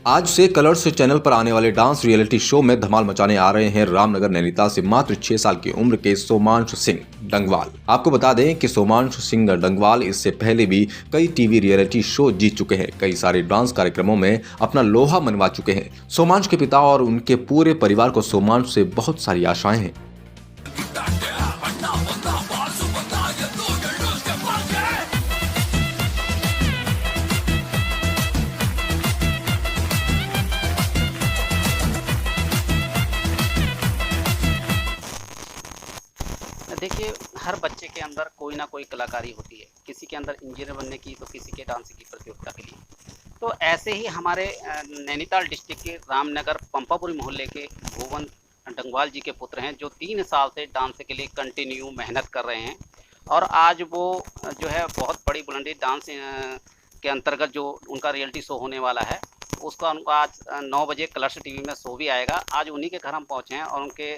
आज से Colors channel पर आने वाले डांस रियलिटी शो में धमाल मचाने आ रहे हैं रामनगर नैनीताल से मात्र 6 साल की उम्र के सोमांशु सिंह डंगवाल। आपको बता दें कि सोमांशु सिंह डंगवाल इससे पहले भी कई टीवी रियलिटी शो जीत चुके हैं, कई सारे डांस कार्यक्रमों में अपना लोहा मनवा चुके हैं। सोमांशु के पिता और उनके पूरे परिवार को सोमांशु से बहुत सारी आशाएं हैं। देखिए, हर बच्चे के अंदर कोई ना कोई कलाकारी होती है। किसी के अंदर इंजीनियर बनने की, तो किसी के डांस की प्रतियोगिता के लिए। तो ऐसे ही हमारे नैनीताल डिस्ट्रिक्ट के रामनगर पंपापुरी मोहल्ले के भुवन डंगवाल जी के पुत्र हैं, जो 3 साल से डांस के लिए कंटिन्यू मेहनत कर रहे हैं। और आज वो जो है बहुत बड़ी बुलंदी डांस के अंतर्गत जो उनका रियलिटी शो होने वाला है, उसका उनका आज 9 बजे कलर्स टीवी में शो भी आएगा। आज उन्हीं के घर हम पहुँचे हैं और उनके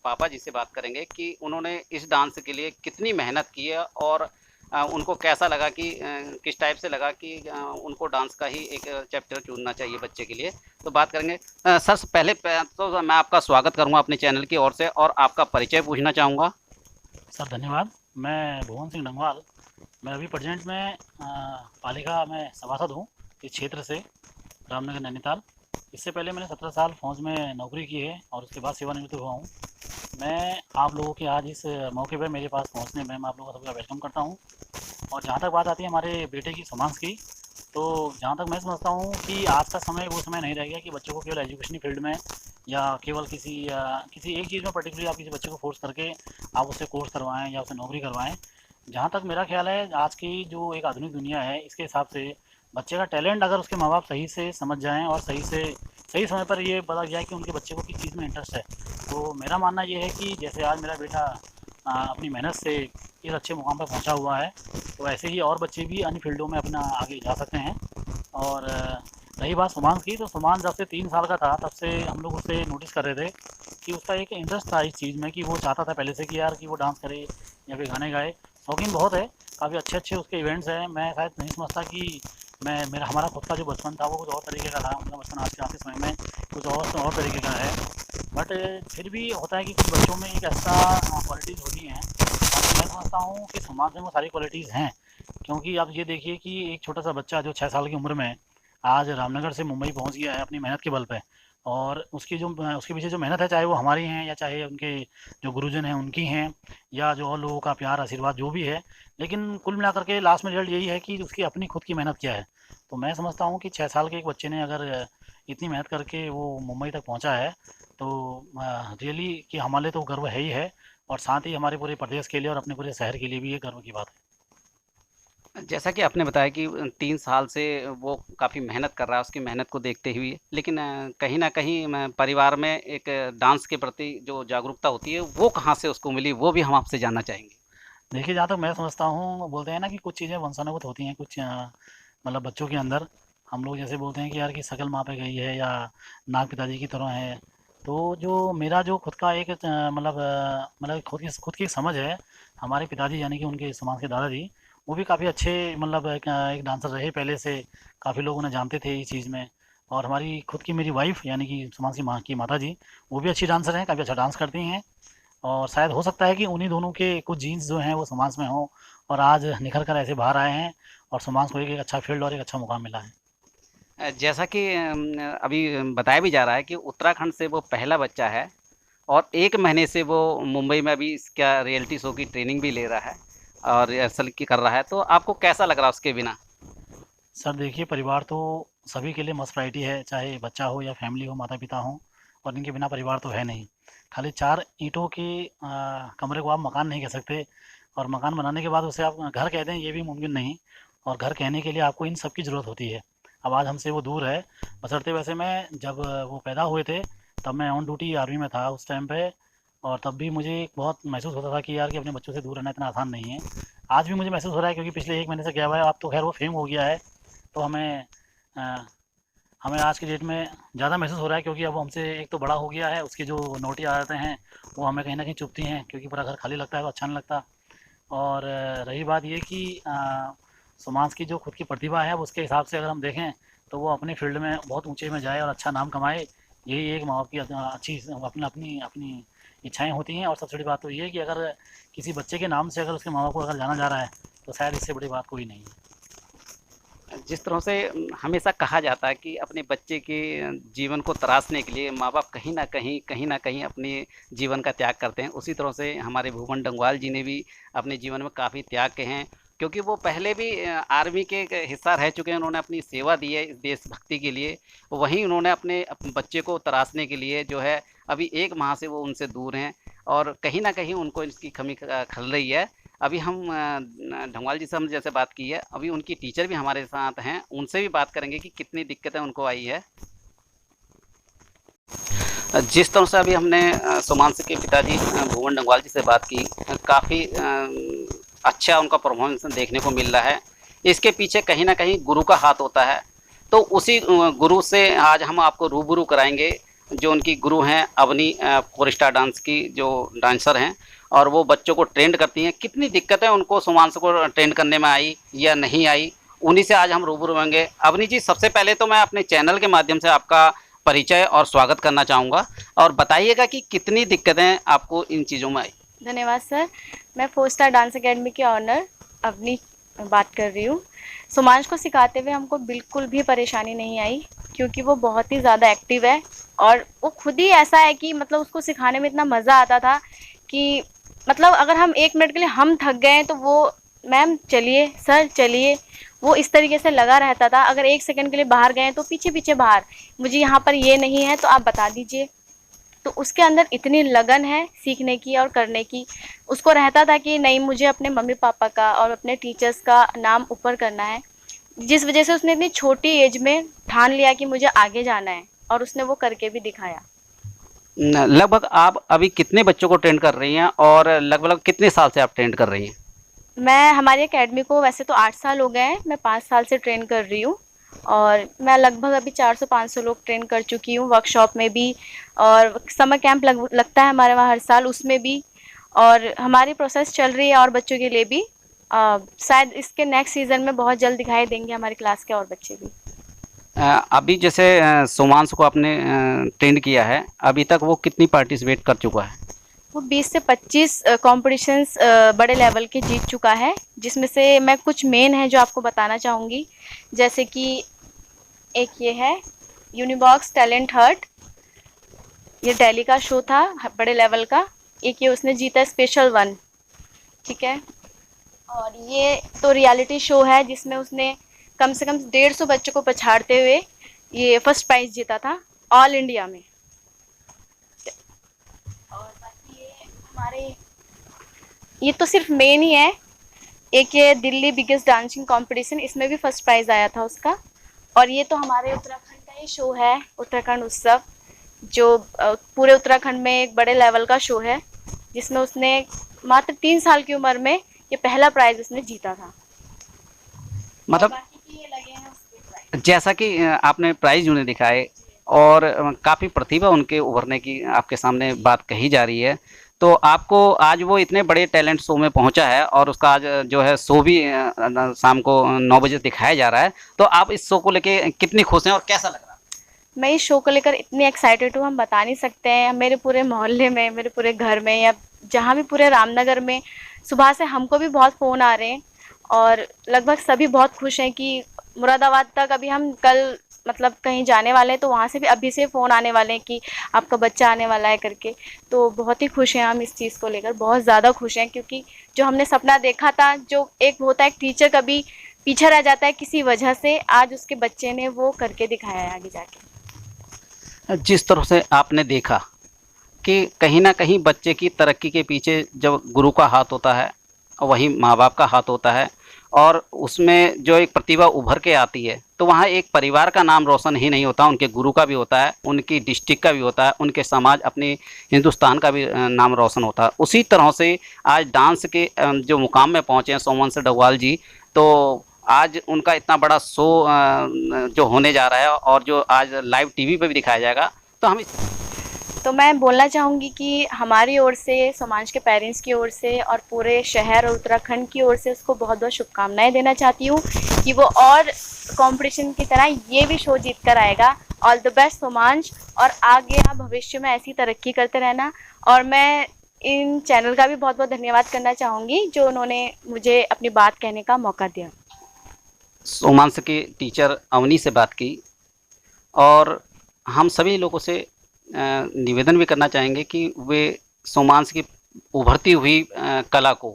पापा जी से बात करेंगे कि उन्होंने इस डांस के लिए कितनी मेहनत की है और उनको कैसा लगा कि किस टाइप से लगा कि उनको डांस का ही एक चैप्टर चुनना चाहिए बच्चे के लिए। तो बात करेंगे। सर, पहले तो मैं आपका स्वागत करूँगा अपने चैनल की ओर से और आपका परिचय पूछना चाहूँगा। सर धन्यवाद। मैं भुवन सिंह डंगवाल। मैं अभी प्रेजेंट में पालिका में सभासद हूँ इस क्षेत्र से, रामनगर नैनीताल। इससे पहले मैंने 17 साल फौज में नौकरी की है और उसके बाद सेवानिवृत्त हुआ हूँ। मैं आप लोगों के आज इस मौके पर मेरे पास पहुँचने में मैं आप लोगों का सबका वेलकम करता हूँ। और जहाँ तक बात आती है हमारे बेटे की सोमांश की, तो जहाँ तक मैं समझता हूँ कि आज का समय वो समय नहीं रह गया कि बच्चों को केवल एजुकेशन फील्ड में या केवल किसी एक चीज़ में पर्टिकुलरली आप किसी बच्चे को फोर्स करके आप उससे कोर्स करवाएं या उससे नौकरी करवाएं। जहाँ तक मेरा ख्याल है, आज की जो एक आधुनिक दुनिया है, इसके हिसाब से बच्चे का टैलेंट अगर उसके माँ बाप सही से समझ जाएं और सही समय पर ये पता जाए कि उनके बच्चे को किस चीज़ में इंटरेस्ट है, तो मेरा मानना ये है कि जैसे आज मेरा बेटा अपनी मेहनत से इस अच्छे मुकाम पर पहुंचा हुआ है, तो ऐसे ही और बच्चे भी अन्य फील्डों में अपना आगे जा सकते हैं। और रही बात सुमांश की, तो सुमांश जब से 3 साल का था तब से हम लोग उससे नोटिस कर रहे थे कि उसका एक इंटरेस्ट था इस चीज़ में कि वो चाहता था पहले से कि यार कि वो डांस करे या फिर गाने गाए। शौकीन बहुत है, काफ़ी अच्छे अच्छे उसके इवेंट्स हैं। मैं शायद नहीं समझता कि हमारा खुद का जो बचपन था वो कुछ और तरीके का था, उनका बचपन आज के समय में कुछ और तरीके का है। बट फिर भी होता है कि कुछ बच्चों में एक ऐसा क्वालिटीज़ होती हैं, और मैं समझता हूँ कि समाज में वो सारी क्वालिटीज़ हैं। क्योंकि आप ये देखिए कि एक छोटा सा बच्चा जो 6 साल की उम्र में आज रामनगर से मुंबई पहुंच गया है अपनी मेहनत के बल पे, और उसके पीछे जो मेहनत है, चाहे वो हमारी हैं या चाहे उनके जो गुरुजन हैं उनकी हैं, या जो और लोगों का प्यार आशीर्वाद जो भी है, लेकिन कुल मिलाकर के लास्ट में रिजल्ट यही है कि उसकी अपनी खुद की मेहनत क्या है। तो मैं समझता हूँ कि 6 साल के एक बच्चे ने अगर इतनी मेहनत करके वो मुंबई तक पहुँचा है, तो रियली कि हमारे लिए तो गर्व है ही है, और साथ ही हमारे पूरे प्रदेश के लिए और अपने पूरे शहर के लिए भी ये गर्व की बात है। जैसा कि आपने बताया कि 3 साल से वो काफ़ी मेहनत कर रहा है, उसकी मेहनत को देखते हुए, लेकिन कहीं न कहीं परिवार में एक डांस के प्रति जो जागरूकता होती है, वो कहाँ से उसको मिली, वो भी हम आपसे जानना चाहेंगे। देखिए, जहाँ तक मैं समझता हूँ, बोलते हैं ना कि कुछ चीज़ें वंशानुगत होती हैं, कुछ मतलब बच्चों के अंदर हम लोग जैसे बोलते हैं कि यार कि शकल माँ पे गई है या नाक पिताजी की तरह है। तो जो मेरा जो खुद का एक मतलब खुद की एक समझ है, हमारे पिताजी यानी कि उनके समाज के दादाजी, वो भी काफ़ी अच्छे मतलब एक डांसर रहे पहले से, काफ़ी लोग उन्हें जानते थे इस चीज़ में। और हमारी खुद की मेरी वाइफ़ यानी कि समाज की माता जी, वो भी अच्छी डांसर हैं, काफ़ी अच्छा डांस करती हैं। और शायद हो सकता है कि उन्हीं दोनों के कुछ जीन्स जो हैं वो समाज में हों, और आज निखर कर ऐसे बाहर आए हैं और समाज को एक अच्छा फील्ड और एक अच्छा मुकाम मिला है। जैसा कि अभी बताया भी जा रहा है कि उत्तराखंड से वो पहला बच्चा है और 1 महीने से वो मुंबई में अभी इसका रियलिटी शो की ट्रेनिंग भी ले रहा है और रिहर्सल की कर रहा है, तो आपको कैसा लग रहा है उसके बिना? सर देखिए, परिवार तो सभी के लिए मस्ट प्रायोरिटी है, चाहे बच्चा हो या फैमिली हो, माता पिता हों, और इनके बिना परिवार तो है नहीं। खाली 4 ईंटों के कमरे को आप मकान नहीं कह सकते, और मकान बनाने के बाद उसे आप घर कह दें ये भी मुमकिन नहीं, और घर कहने के लिए आपको इन सब की ज़रूरत होती है। अब आज हमसे वो दूर है, बशर्ते वैसे मैं जब वो पैदा हुए थे तब मैं ऑन ड्यूटी आर्मी में था उस टाइम पे, और तब भी मुझे एक बहुत महसूस होता था कि यार कि अपने बच्चों से दूर रहना इतना आसान नहीं है। आज भी मुझे महसूस हो रहा है, क्योंकि पिछले 1 महीने से गया हुआ है, अब तो खैर वो फेम हो गया है, तो अ, हमें आज की डेट में ज़्यादा महसूस हो रहा है, क्योंकि अब हमसे एक तो बड़ा हो गया है, उसकी जो नौटी आदतें हैं वो हमें कहीं न कहीं चुभती हैं, क्योंकि पूरा घर खाली लगता है तो अच्छा नहीं लगता। और रही बात ये कि सुमांश की जो खुद की प्रतिभा है, वो उसके हिसाब से अगर हम देखें तो वो अपनी फील्ड में बहुत ऊंचे में जाए और अच्छा नाम कमाए। यही एक माँ बाप की अच्छी अपनी अपनी इच्छाएं होती हैं। और सबसे बड़ी बात तो ये है कि अगर किसी बच्चे के नाम से अगर उसके माँ बाप को अगर जाना जा रहा है तो शायद इससे बड़ी बात कोई नहीं है। जिस तरह से हमेशा कहा जाता है कि अपने बच्चे के जीवन को तराशने के लिए माँ बाप कहीं ना कहीं अपने जीवन का त्याग करते हैं, उसी तरह से हमारे भुवन डंगवाल जी ने भी अपने जीवन में काफ़ी त्याग के हैं, क्योंकि वो पहले भी आर्मी के एक हिस्सा रह चुके हैं। उन्होंने अपनी सेवा दी है इस देशभक्ति के लिए। वहीं उन्होंने अपने बच्चे को तराशने के लिए जो है अभी 1 माह से वो उनसे दूर हैं, और कहीं ना कहीं उनको इसकी कमी खल रही है। अभी हम ढंगवाल जी से हम जैसे बात की है, अभी उनकी टीचर भी हमारे साथ हैं, उनसे भी बात करेंगे कि कितनी दिक्कतें उनको आई है। जिस तरह से अभी हमने सुमांशु के पिताजी भुवन डंगवाल जी से बात की, काफ़ी अच्छा उनका परफॉर्मेंस देखने को मिल रहा है। इसके पीछे कहीं ना कहीं गुरु का हाथ होता है। तो उसी गुरु से आज हम आपको रूबरू कराएंगे, जो उनकी गुरु हैं अवनी 4 स्टार डांस की जो डांसर हैं, और वो बच्चों को ट्रेंड करती हैं। कितनी दिक्कतें उनको सुमांशु को ट्रेंड करने में आई या नहीं आई, उन्हीं से आज हम रूबरू होंगे। अवनी जी, सबसे पहले तो मैं अपने चैनल के माध्यम से आपका परिचय और स्वागत करना चाहूँगा, और बताइएगा कि कितनी दिक्कतें आपको इन चीज़ों में आई। धन्यवाद सर। मैं 4 स्टार डांस एकेडमी की ऑनर अवनी बात कर रही हूँ। सुमांश को सिखाते हुए हमको बिल्कुल भी परेशानी नहीं आई, क्योंकि वो बहुत ही ज़्यादा एक्टिव है, और वो खुद ही ऐसा है कि मतलब उसको सिखाने में इतना मज़ा आता था कि मतलब अगर हम 1 मिनट के लिए हम थक गए तो वो मैम चलिए, सर चलिए, वो इस तरीके से लगा रहता था। अगर 1 सेकंड के लिए बाहर गए तो पीछे पीछे बाहर, मुझे यहाँ पर ये नहीं है तो आप बता दीजिए। तो उसके अंदर इतनी लगन है सीखने की और करने की। उसको रहता था कि नहीं, मुझे अपने मम्मी पापा का और अपने टीचर्स का नाम ऊपर करना है, जिस वजह से उसने इतनी छोटी एज में ठान लिया कि मुझे आगे जाना है, और उसने वो करके भी दिखाया। लगभग आप अभी कितने बच्चों को ट्रेंड कर रही हैं, और लगभग कितने साल से आप ट्रेंड कर रही हैं? मैं हमारी एकेडमी को वैसे तो 8 साल हो गए हैं, मैं 5 साल से ट्रेन कर रही हूँ, और मैं लगभग अभी 400-500 लोग ट्रेन कर चुकी हूँ, वर्कशॉप में भी, और समर कैंप लगता है हमारे वहाँ हर साल, उसमें भी, और हमारी प्रोसेस चल रही है और बच्चों के लिए भी। शायद इसके नेक्स्ट सीज़न में बहुत जल्द दिखाई देंगे हमारी क्लास के और बच्चे भी। अभी जैसे सुमांशु को आपने ट्रेंड किया है, अभी तक वो कितनी पार्टिसिपेट कर चुका है? वो 20 से 25 कॉम्पिटिशन्स बड़े लेवल के जीत चुका है, जिसमें से मैं कुछ मेन है जो आपको बताना चाहूँगी। जैसे कि एक ये है यूनिबॉक्स टैलेंट हर्ट, ये दिल्ली का शो था बड़े लेवल का। एक ये उसने जीता स्पेशल 1, ठीक है। और ये तो रियलिटी शो है जिसमें उसने कम से कम 150 बच्चों को पछाड़ते हुए ये फर्स्ट प्राइज़ जीता था ऑल इंडिया में। और बाकी ये तो सिर्फ मेन ही है। एक ये दिल्ली बिगेस्ट डांसिंग कंपटीशन, इसमें भी फर्स्ट प्राइज़ आया था उसका। और ये तो हमारे उत्तराखंड का ही शो है, उत्तराखंड उत्सव, जो पूरे उत्तराखंड में एक बड़े लेवल का शो है, जिसमें उसने मात्र 3 साल की उम्र में ये पहला प्राइज़ उसने जीता था। मतलब बाकी ये लगे हैं उसके प्राइज़। जैसा कि आपने प्राइज़ उन्हें दिखाए, और काफ़ी प्रतिभा उनके उभरने की आपके सामने बात कही जा रही है, तो आपको आज वो इतने बड़े टैलेंट शो में पहुंचा है, और उसका आज जो है शो भी शाम को 9 बजे दिखाया जा रहा है, तो आप इस शो को लेके कितनी खुश हैं और कैसा लग रहा है? मैं इस शो को लेकर इतनी एक्साइटेड हूँ, हम बता नहीं सकते हैं। मेरे पूरे मोहल्ले में, मेरे पूरे घर में, या जहाँ भी पूरे रामनगर में सुबह से हमको भी बहुत फ़ोन आ रहे हैं, और लगभग सभी बहुत खुश हैं कि मुरादाबाद तक अभी हम कल मतलब कहीं जाने वाले हैं, तो वहाँ से भी अभी से फ़ोन आने वाले हैं कि आपका बच्चा आने वाला है करके। तो बहुत ही खुश हैं हम इस चीज़ को लेकर, बहुत ज़्यादा खुश हैं, क्योंकि जो हमने सपना देखा था, जो एक होता है एक टीचर कभी पीछे रह जाता है किसी वजह से, आज उसके बच्चे ने वो करके दिखाया है आगे जाके। जिस तरह से आपने देखा कि कहीं ना कहीं बच्चे की तरक्की के पीछे जब गुरु का हाथ होता है, वहीं माँ बाप का हाथ होता है, और उसमें जो एक प्रतिभा उभर के आती है, तो वहाँ एक परिवार का नाम रोशन ही नहीं होता, उनके गुरु का भी होता है, उनकी डिस्ट्रिक्ट का भी होता है, उनके समाज, अपने हिंदुस्तान का भी नाम रोशन होता है। उसी तरह से आज डांस के जो मुकाम में पहुँचे हैं सुमांशु डंगवाल जी, तो आज उनका इतना बड़ा शो जो होने जा रहा है, और जो आज लाइव टीवी पे भी दिखाया जाएगा, तो हम तो मैं बोलना चाहूँगी कि हमारी ओर से, सोमांश के पेरेंट्स की ओर से और पूरे शहर और उत्तराखंड की ओर से उसको बहुत बहुत शुभकामनाएं देना चाहती हूँ कि वो और कंपटीशन की तरह ये भी शो जीत कर आएगा। ऑल द बेस्ट सोमांश, और आगे आप भविष्य में ऐसी तरक्की करते रहना। और मैं इन चैनल का भी बहुत बहुत धन्यवाद करना चाहूँगी जो उन्होंने मुझे अपनी बात कहने का मौका दिया। सोमांश के टीचर अवनी से बात की, और हम सभी लोगों से निवेदन भी करना चाहेंगे कि वे सोमांश की उभरती हुई कला को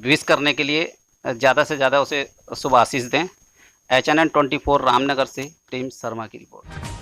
विश करने के लिए ज़्यादा से ज़्यादा उसे शुभ आशीष दें। HNN 24 रामनगर से प्रेम शर्मा की रिपोर्ट।